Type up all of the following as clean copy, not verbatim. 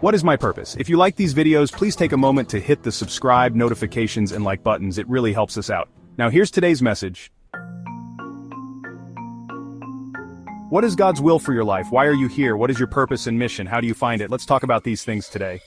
What is my purpose? If you like these videos, please take a moment to hit the subscribe, notifications, and like buttons. It really helps us out. Now here's today's message. What is God's will for your life? Why are you here? What is your purpose and mission? How do you find it? Let's talk about these things today.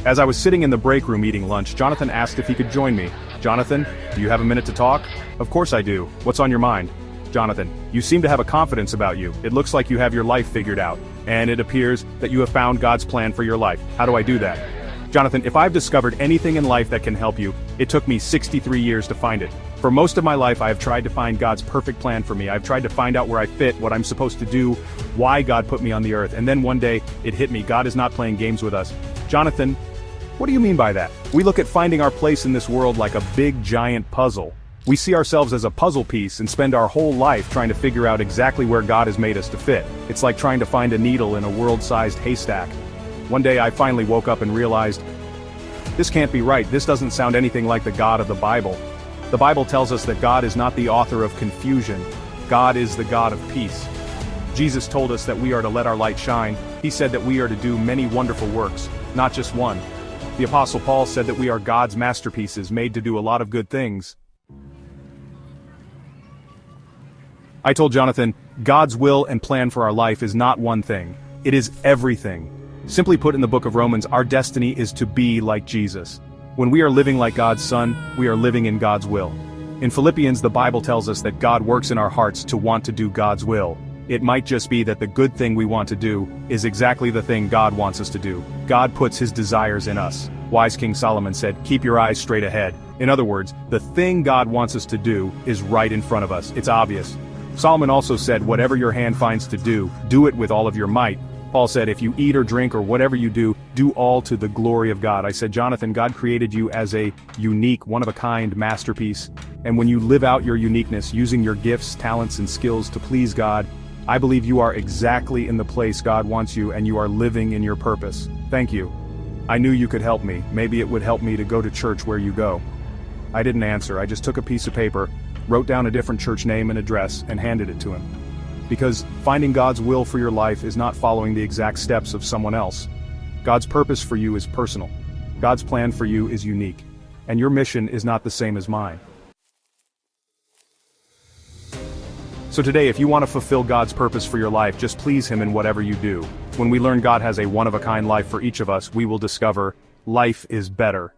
As I was sitting in the break room eating lunch, Jonathan asked if he could join me. Jonathan, do you have a minute to talk? Of course I do. What's on your mind? Jonathan, you seem to have a confidence about you. It looks like you have your life figured out. And it appears that you have found God's plan for your life. How do I do that? Jonathan, if I've discovered anything in life that can help you, it took me 63 years to find it. For most of my life, I have tried to find God's perfect plan for me. I've tried to find out where I fit, what I'm supposed to do, why God put me on the earth. And then one day, it hit me. God is not playing games with us. Jonathan, what do you mean by that? We look at finding our place in this world like a big, giant puzzle. We see ourselves as a puzzle piece and spend our whole life trying to figure out exactly where God has made us to fit. It's like trying to find a needle in a world-sized haystack. One day I finally woke up and realized, this can't be right. This doesn't sound anything like the God of the Bible. The Bible tells us that God is not the author of confusion. God is the God of peace. Jesus told us that we are to let our light shine. He said that we are to do many wonderful works, not just one. The Apostle Paul said that we are God's masterpieces made to do a lot of good things. I told Jonathan, God's will and plan for our life is not one thing. It is everything. Simply put, in the book of Romans, our destiny is to be like Jesus. When we are living like God's Son, we are living in God's will. In Philippians, the Bible tells us that God works in our hearts to want to do God's will. It might just be that the good thing we want to do is exactly the thing God wants us to do. God puts his desires in us. Wise King Solomon said, keep your eyes straight ahead. In other words, the thing God wants us to do is right in front of us. It's obvious. Solomon also said, whatever your hand finds to do it with all of your might. Paul said, if you eat or drink or whatever you do all to the glory of God. I said, Jonathan, God created you as a unique, one-of-a-kind masterpiece. And when you live out your uniqueness, using your gifts, talents, and skills to please God, I believe you are exactly in the place God wants you, and you are living in your purpose. Thank you. I knew you could help me. Maybe it would help me to go to church where you go. I didn't answer. I just took a piece of paper, wrote down a different church name and address, and handed it to him. Because finding God's will for your life is not following the exact steps of someone else. God's purpose for you is personal. God's plan for you is unique. And your mission is not the same as mine. So today, if you want to fulfill God's purpose for your life, just please him in whatever you do. When we learn God has a one-of-a-kind life for each of us, we will discover life is better.